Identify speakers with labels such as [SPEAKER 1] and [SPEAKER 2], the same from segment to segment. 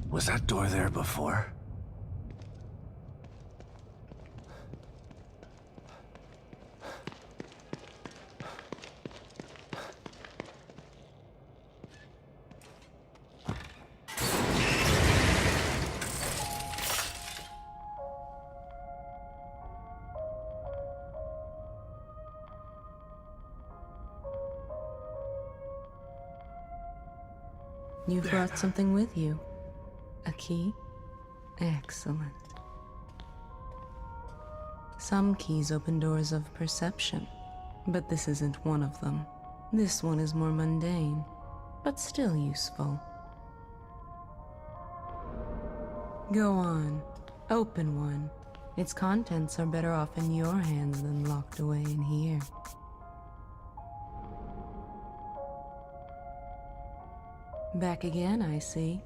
[SPEAKER 1] Was that door there before?
[SPEAKER 2] You brought something with you. A key? Excellent. Some keys open doors of perception, but this isn't one of them. This one is more mundane, but still useful. Go on. Open one. Its contents are better off in your hands than locked away in here. Back again, I see.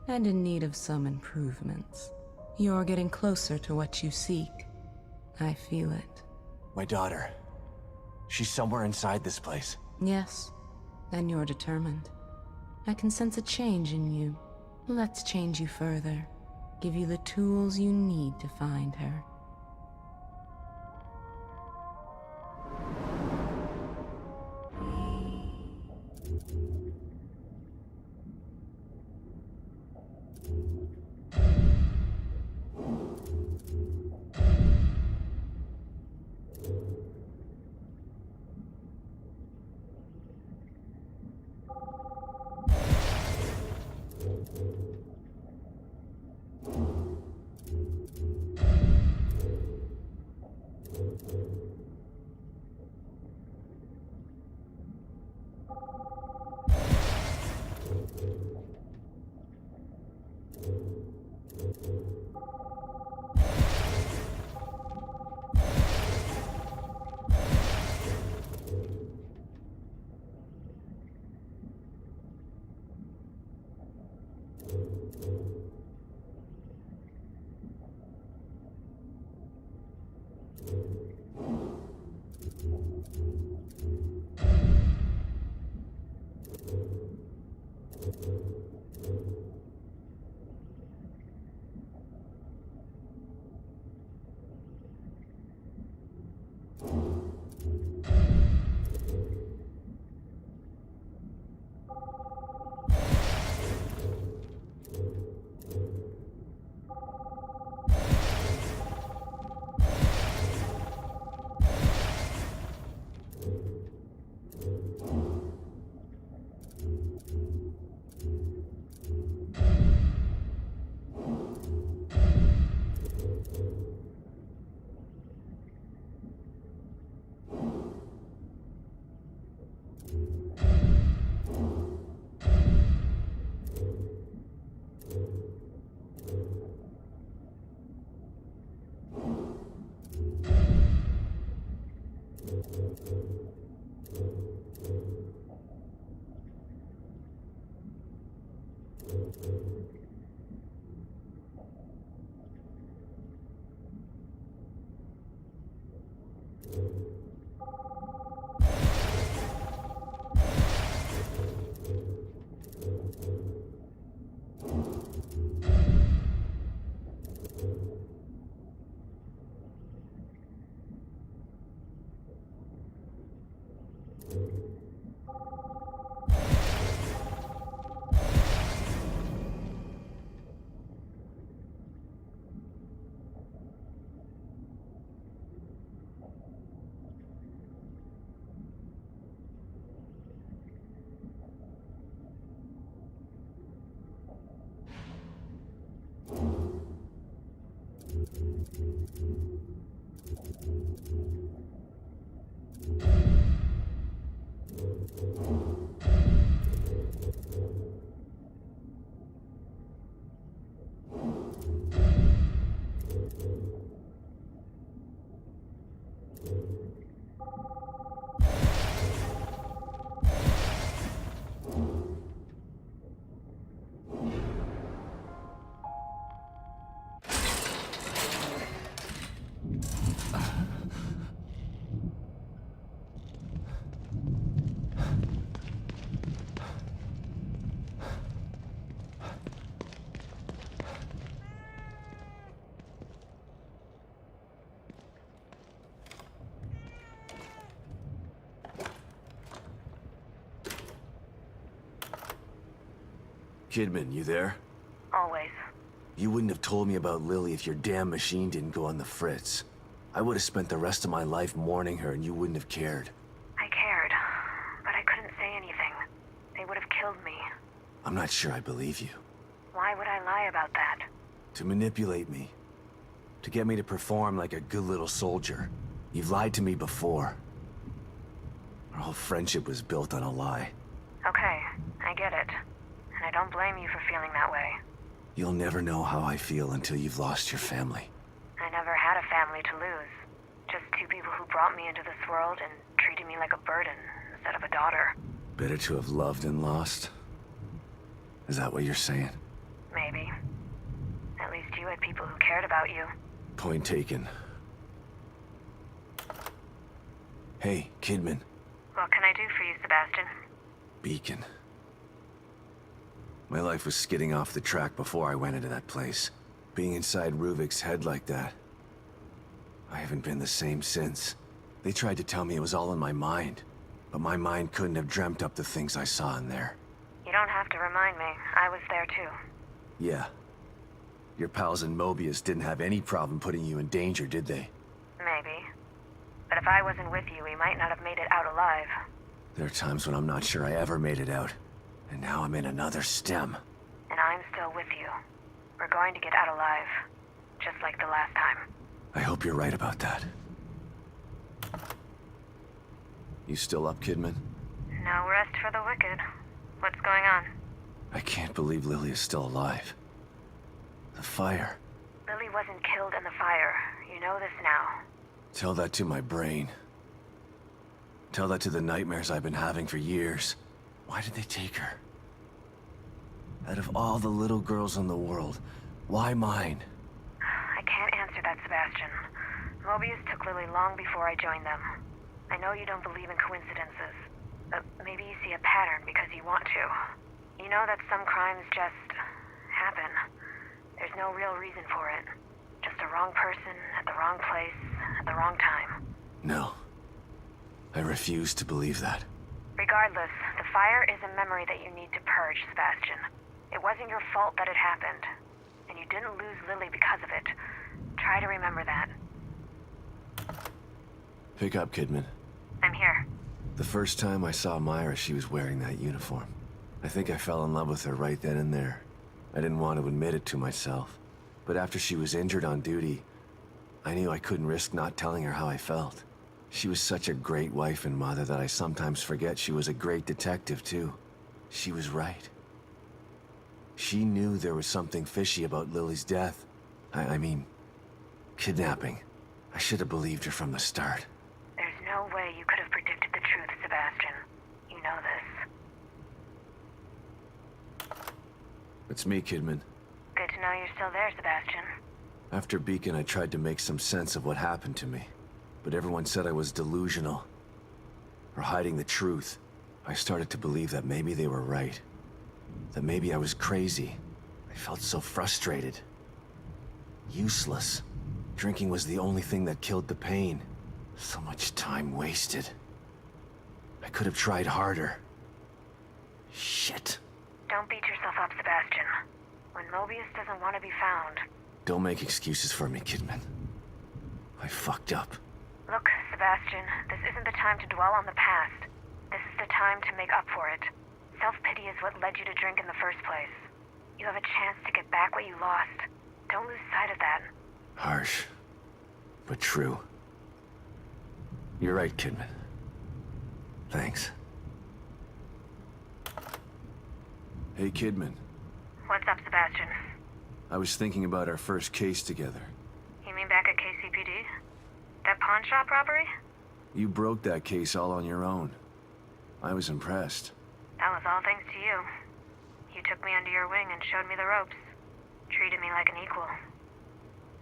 [SPEAKER 2] And in need of some improvements. You're getting closer to what you seek. I feel it.
[SPEAKER 1] My daughter. She's somewhere inside this place.
[SPEAKER 2] Yes, and you're determined. I can sense a change in you. Let's change you further. Give you the tools you need to find her.
[SPEAKER 1] Kidman, you there?
[SPEAKER 3] Always.
[SPEAKER 1] You wouldn't have told me about Lily if your damn machine didn't go on the fritz. I would have spent the rest of my life mourning her and you wouldn't have cared.
[SPEAKER 3] I cared, but I couldn't say anything. They would have killed me.
[SPEAKER 1] I'm not sure I believe you.
[SPEAKER 3] Why would I lie about that?
[SPEAKER 1] To manipulate me. To get me to perform like a good little soldier. You've lied to me before. Our whole friendship was built on a lie.
[SPEAKER 3] Okay, I get it. And I don't blame you for feeling that way.
[SPEAKER 1] You'll never know how I feel until you've lost your family.
[SPEAKER 3] I never had a family to lose. Just two people who brought me into this world and treated me like a burden instead of a daughter.
[SPEAKER 1] Better to have loved and lost? Is that what you're saying?
[SPEAKER 3] Maybe. At least you had people who cared about you.
[SPEAKER 1] Point taken. Hey, Kidman.
[SPEAKER 3] What can I do for you, Sebastian?
[SPEAKER 1] Beacon. My life was skidding off the track before I went into that place. Being inside Ruvik's head like that. I haven't been the same since. They tried to tell me it was all in my mind, but my mind couldn't have dreamt up the things I saw in there.
[SPEAKER 3] You don't have to remind me. I was there too.
[SPEAKER 1] Yeah. Your pals in MOBIUS didn't have any problem putting you in danger, did they?
[SPEAKER 3] Maybe. But if I wasn't with you, we might not have made it out alive.
[SPEAKER 1] There are times when I'm not sure I ever made it out. And now I'm in another stem.
[SPEAKER 3] And I'm still with you. We're going to get out alive. Just like the last time.
[SPEAKER 1] I hope you're right about that. You still up, Kidman?
[SPEAKER 3] No rest for the wicked. What's going on?
[SPEAKER 1] I can't believe Lily is still alive. The fire.
[SPEAKER 3] Lily wasn't killed in the fire. You know this now.
[SPEAKER 1] Tell that to my brain. Tell that to the nightmares I've been having for years. Why did they take her? Out of all the little girls in the world, why mine?
[SPEAKER 3] I can't answer that, Sebastian. Mobius took Lily long before I joined them. I know you don't believe in coincidences. But maybe you see a pattern because you want to. You know that some crimes just happen. There's no real reason for it. Just a wrong person at the wrong place at the wrong time.
[SPEAKER 1] No. I refuse to believe that.
[SPEAKER 3] Regardless, the fire is a memory that you need to purge, Sebastian. It wasn't your fault that it happened. And you didn't lose Lily because of it. Try to remember that.
[SPEAKER 1] Pick up, Kidman.
[SPEAKER 3] I'm here.
[SPEAKER 1] The first time I saw Myra, she was wearing that uniform. I think I fell in love with her right then and there. I didn't want to admit it to myself. But after she was injured on duty, I knew I couldn't risk not telling her how I felt. She was such a great wife and mother that I sometimes forget she was a great detective, too. She was right. She knew there was something fishy about Lily's death. I mean, kidnapping. I should have believed her from the start.
[SPEAKER 3] There's no way you could have predicted the truth, Sebastian. You know this.
[SPEAKER 1] It's me, Kidman.
[SPEAKER 3] Good to know you're still there, Sebastian.
[SPEAKER 1] After Beacon, I tried to make some sense of what happened to me. But everyone said I was delusional. Or hiding the truth. I started to believe that maybe they were right. That maybe I was crazy. I felt so frustrated. Useless. Drinking was the only thing that killed the pain. So much time wasted. I could have tried harder. Shit.
[SPEAKER 3] Don't beat yourself up, Sebastian. When Mobius doesn't want to be found...
[SPEAKER 1] Don't make excuses for me, Kidman. I fucked up.
[SPEAKER 3] Look, Sebastian, this isn't the time to dwell on the past. This is the time to make up for it. Self-pity is what led you to drink in the first place. You have a chance to get back what you lost. Don't lose sight of that.
[SPEAKER 1] Harsh, but true. You're right, Kidman. Thanks. Hey, Kidman.
[SPEAKER 3] What's up, Sebastian?
[SPEAKER 1] I was thinking about our first case together.
[SPEAKER 3] You mean back at KCPD? That pawn shop robbery?
[SPEAKER 1] You broke that case all on your own. I was impressed.
[SPEAKER 3] That was all thanks to you. You took me under your wing and showed me the ropes. Treated me like an equal.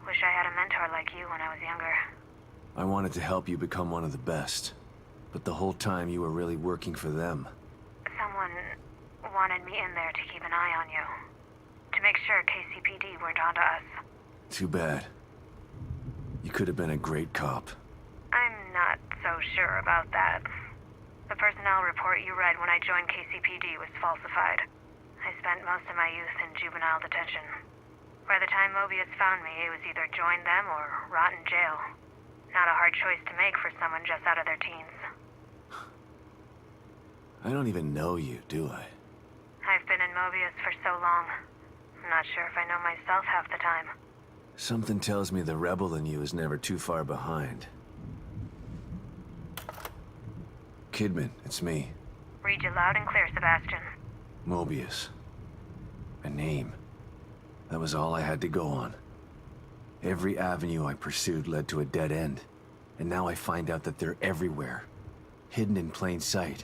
[SPEAKER 3] Wish I had a mentor like you when I was younger.
[SPEAKER 1] I wanted to help you become one of the best. But the whole time you were really working for them.
[SPEAKER 3] Someone wanted me in there to keep an eye on you. To make sure KCPD weren't onto us.
[SPEAKER 1] Too bad. You could have been a great cop.
[SPEAKER 3] I'm not so sure about that. The personnel report you read when I joined KCPD was falsified. I spent most of my youth in juvenile detention. By the time Mobius found me, it was either join them or rot in jail. Not a hard choice to make for someone just out of their teens.
[SPEAKER 1] I don't even know you, do I?
[SPEAKER 3] I've been in Mobius for so long. I'm not sure if I know myself half the time.
[SPEAKER 1] Something tells me the rebel in you is never too far behind. Kidman, it's me.
[SPEAKER 3] Read you loud and clear, Sebastian.
[SPEAKER 1] Mobius. A name. That was all I had to go on. Every avenue I pursued led to a dead end. And now I find out that they're everywhere. Hidden in plain sight.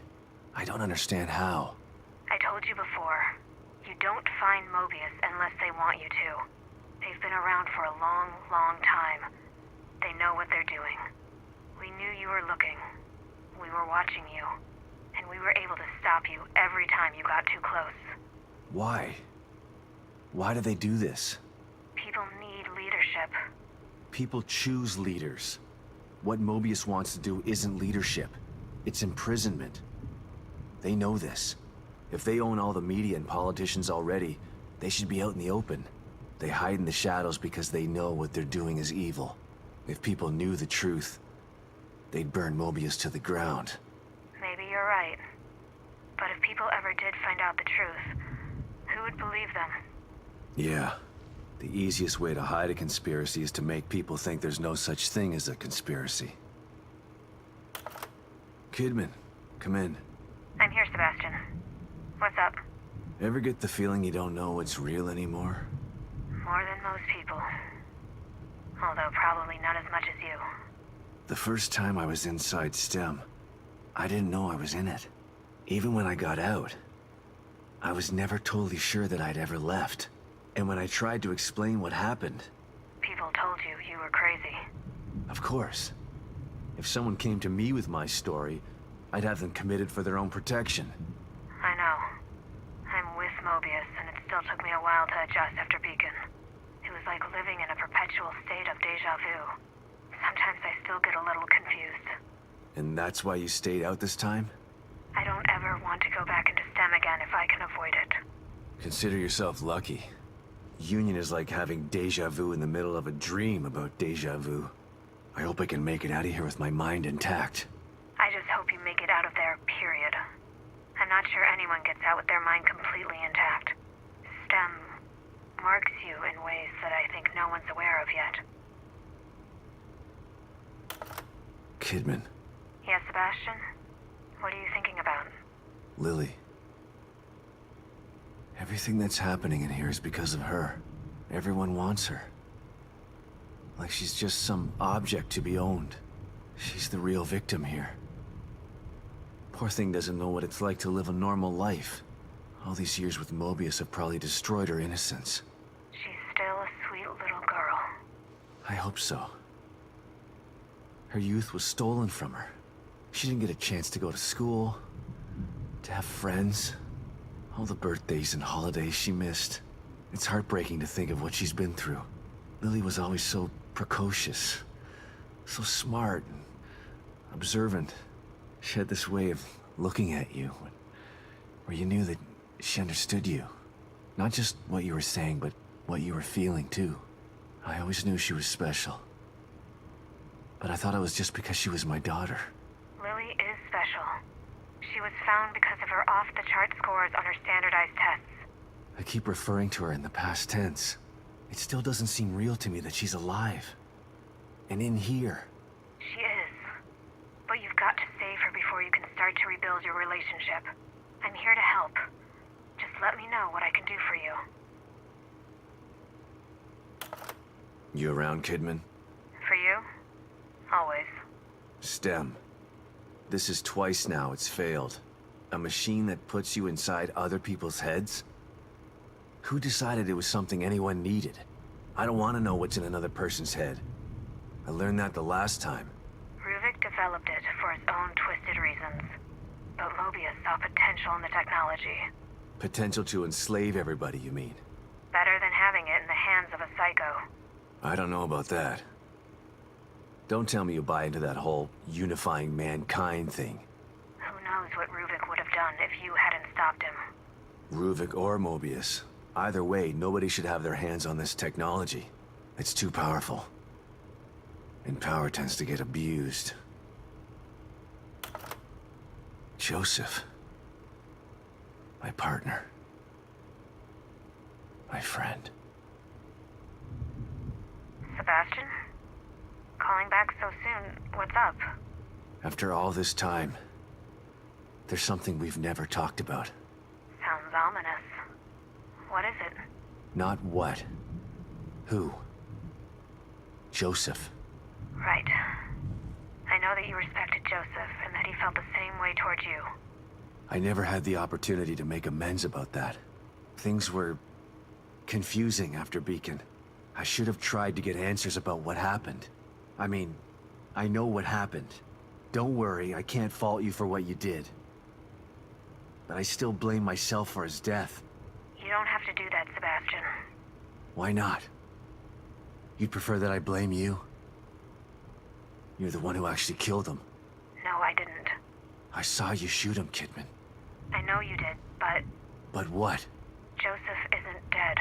[SPEAKER 1] I don't understand how.
[SPEAKER 3] I told you before. You don't find Mobius unless they want you to. They've been around for a long, long time. They know what they're doing. We knew you were looking. We were watching you. And we were able to stop you every time you got too close.
[SPEAKER 1] Why? Why do they do this?
[SPEAKER 3] People need leadership.
[SPEAKER 1] People choose leaders. What Mobius wants to do isn't leadership. It's imprisonment. They know this. If they own all the media and politicians already, they should be out in the open. They hide in the shadows because they know what they're doing is evil. If people knew the truth, they'd burn Mobius to the ground.
[SPEAKER 3] Maybe you're right. But if people ever did find out the truth, who would believe them?
[SPEAKER 1] Yeah. The easiest way to hide a conspiracy is to make people think there's no such thing as a conspiracy. Kidman, come in.
[SPEAKER 3] I'm here, Sebastian. What's up?
[SPEAKER 1] Ever get the feeling you don't know what's real anymore?
[SPEAKER 3] More than most people. Although probably not as much as you.
[SPEAKER 1] The first time I was inside STEM, I didn't know I was in it. Even when I got out, I was never totally sure that I'd ever left. And when I tried to explain what happened...
[SPEAKER 3] People told you you were crazy.
[SPEAKER 1] Of course. If someone came to me with my story, I'd have them committed for their own protection.
[SPEAKER 3] I know. I'm with Mobius, and it still took me a while to adjust after Beacon. It was like living in a perpetual state of deja vu. Sometimes I still get a little confused.
[SPEAKER 1] And that's why you stayed out this time?
[SPEAKER 3] I don't ever want to go back into STEM again if I can avoid it.
[SPEAKER 1] Consider yourself lucky. Union is like having deja vu in the middle of a dream about deja vu. I hope I can make it out of here with my mind intact.
[SPEAKER 3] I just hope you make it out of there, period. I'm not sure anyone gets out with their mind completely intact. STEM marks you in ways that I think no one's aware of yet.
[SPEAKER 1] Kidman.
[SPEAKER 3] Yes, Sebastian? What are you thinking about?
[SPEAKER 1] Lily. Everything that's happening in here is because of her. Everyone wants her. Like she's just some object to be owned. She's the real victim here. Poor thing doesn't know what it's like to live a normal life. All these years with Mobius have probably destroyed her innocence.
[SPEAKER 3] She's still a sweet little girl.
[SPEAKER 1] I hope so. Her youth was stolen from her. She didn't get a chance to go to school, to have friends. All the birthdays and holidays she missed. It's heartbreaking to think of what she's been through. Lily was always so precocious, so smart and observant. She had this way of looking at you, where you knew that she understood you. Not just what you were saying, but what you were feeling too. I always knew she was special. But I thought it was just because she was my daughter.
[SPEAKER 3] Lily is special. She was found because of her off-the-chart scores on her standardized tests.
[SPEAKER 1] I keep referring to her in the past tense. It still doesn't seem real to me that she's alive. And in here.
[SPEAKER 3] She is. But you've got to save her before you can start to rebuild your relationship. I'm here to help. Just let me know what I can do for you.
[SPEAKER 1] You around, Kidman?
[SPEAKER 3] For you? Always.
[SPEAKER 1] STEM. This is twice now it's failed. A machine that puts you inside other people's heads? Who decided it was something anyone needed? I don't want to know what's in another person's head. I learned that the last time.
[SPEAKER 3] Ruvik developed it for his own twisted reasons. But Mobius saw potential in the technology.
[SPEAKER 1] Potential to enslave everybody, you mean?
[SPEAKER 3] Better than having it in the hands of a psycho.
[SPEAKER 1] I don't know about that. Don't tell me you buy into that whole unifying mankind thing.
[SPEAKER 3] Who knows what Ruvik would have done if you hadn't stopped him.
[SPEAKER 1] Ruvik or Mobius. Either way, nobody should have their hands on this technology. It's too powerful. And power tends to get abused. Joseph. My partner. My friend.
[SPEAKER 3] Sebastian? Calling back so soon. What's up?
[SPEAKER 1] After all this time, there's something we've never talked about.
[SPEAKER 3] Sounds ominous. What is it?
[SPEAKER 1] Not what. Who. Joseph.
[SPEAKER 3] Right. I know that you respected Joseph and that he felt the same way towards you.
[SPEAKER 1] I never had the opportunity to make amends about that. Things were confusing after Beacon. I should have tried to get answers about what happened. I mean, I know what happened. Don't worry, I can't fault you for what you did. But I still blame myself for his death.
[SPEAKER 3] You don't have to do that, Sebastian.
[SPEAKER 1] Why not? You'd prefer that I blame you? You're the one who actually killed him.
[SPEAKER 3] No, I didn't.
[SPEAKER 1] I saw you shoot him, Kidman.
[SPEAKER 3] I know you did, but
[SPEAKER 1] But what?
[SPEAKER 3] Joseph isn't dead.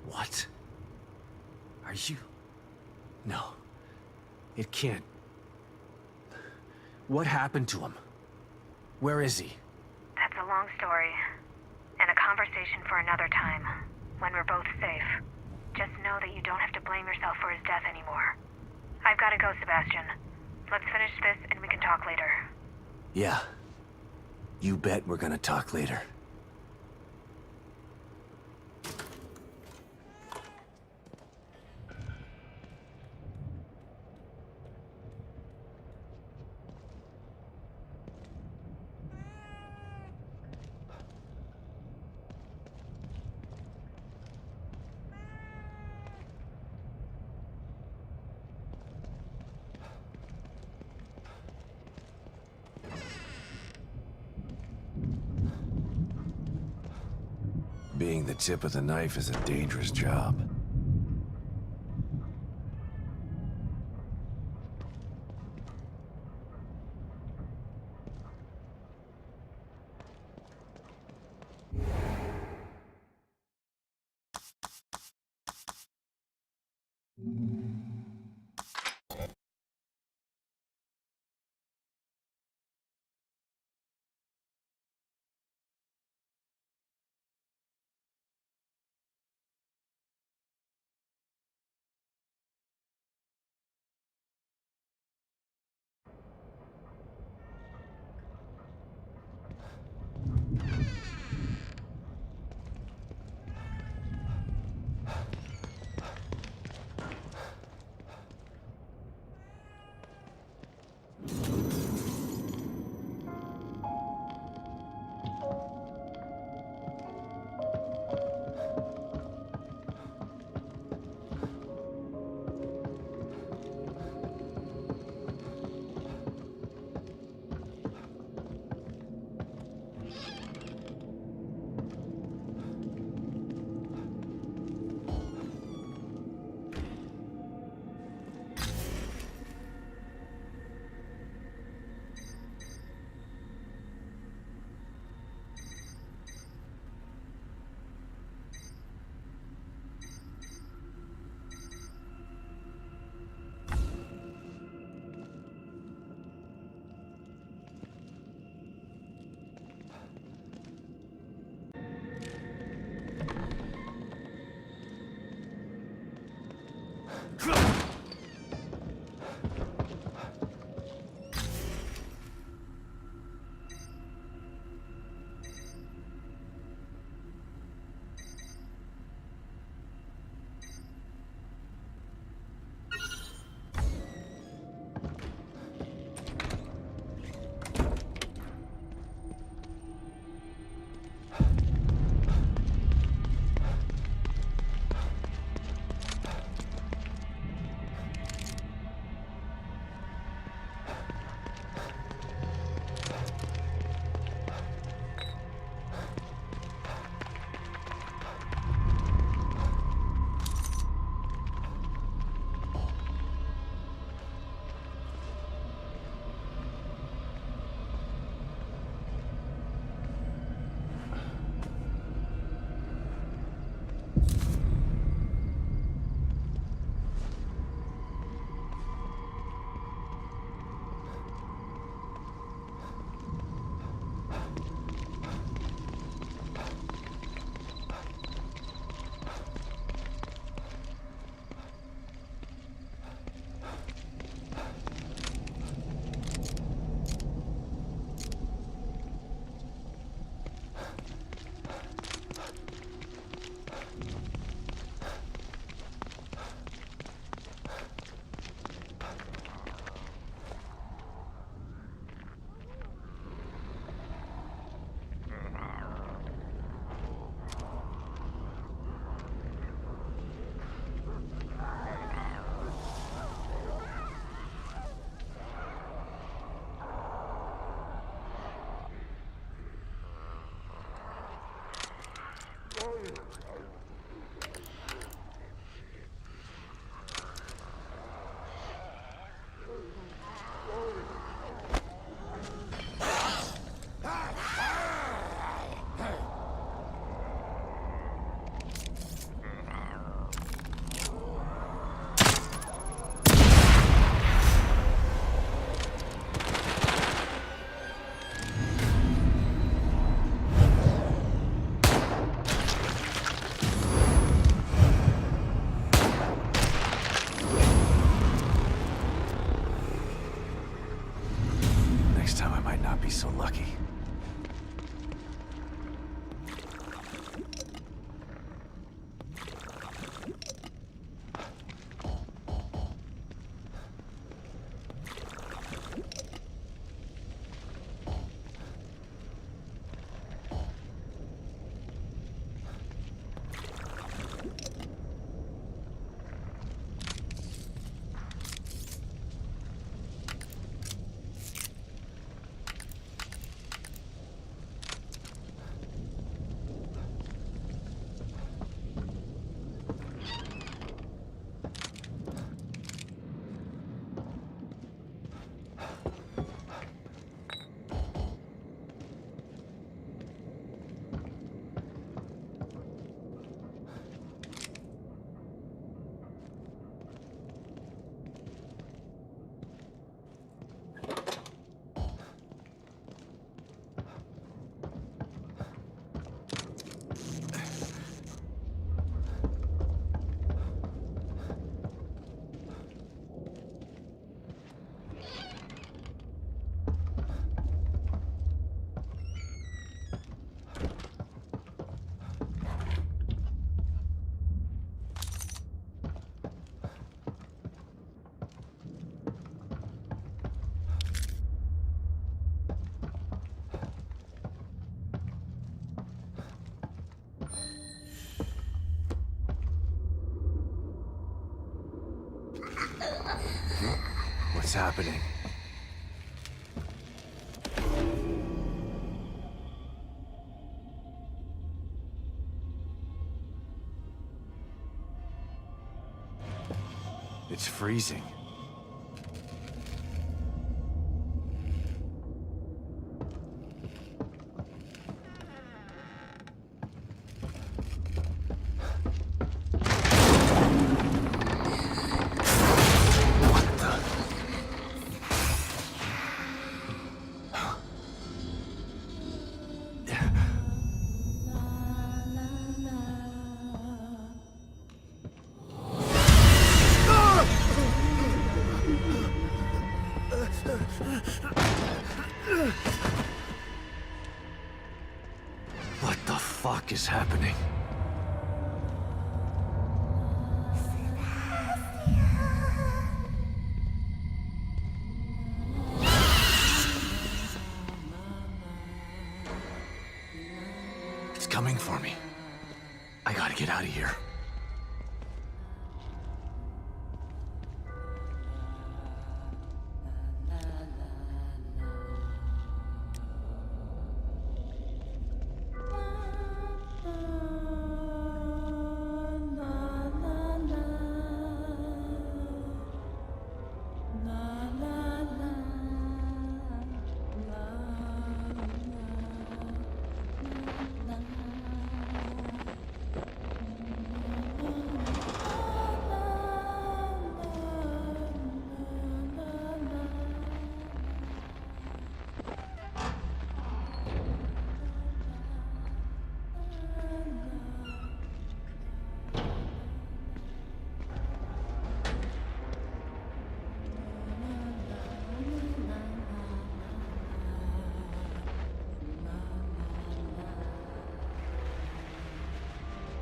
[SPEAKER 1] What? Are you... No. It can't. What happened to him? Where is he?
[SPEAKER 3] That's a long story. And a conversation for another time. When we're both safe. Just know that you don't have to blame yourself for his death anymore. I've got to go, Sebastian. Let's finish this and we can talk later.
[SPEAKER 1] Yeah. You bet we're gonna talk later. Being the tip of the knife is a dangerous job. so lucky. What's happening? It's freezing. What the fuck is happening? It's coming for me. I gotta get out of here.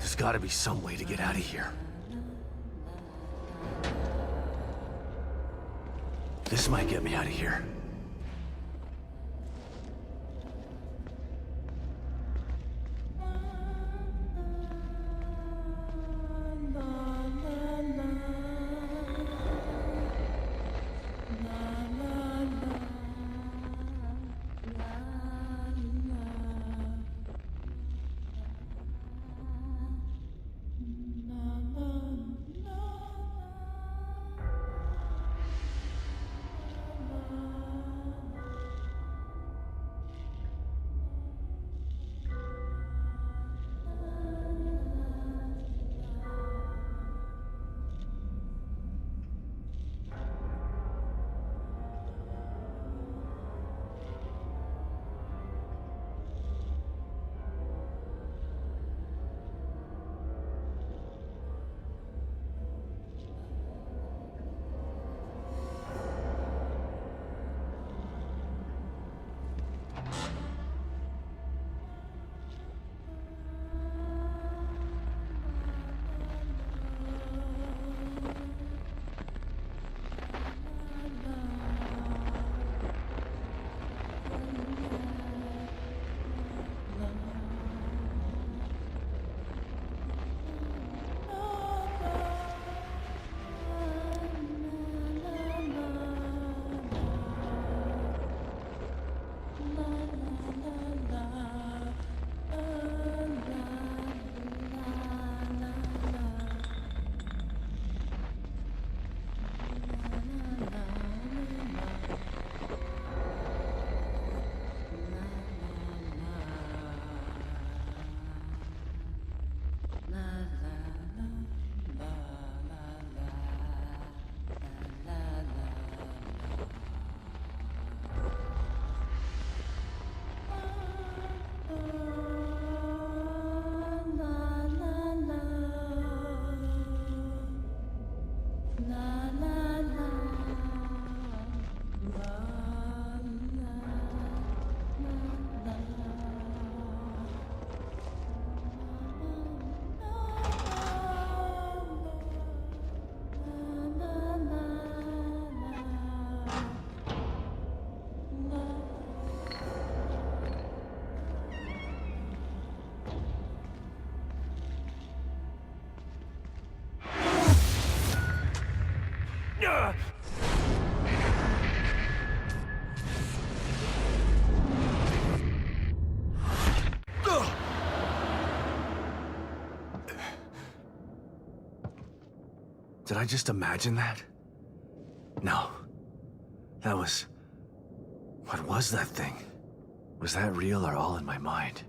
[SPEAKER 1] There's gotta be some way to get out of here. This might get me out of here. Did I just imagine that? No. That was... What was that thing? Was that real or all in my mind?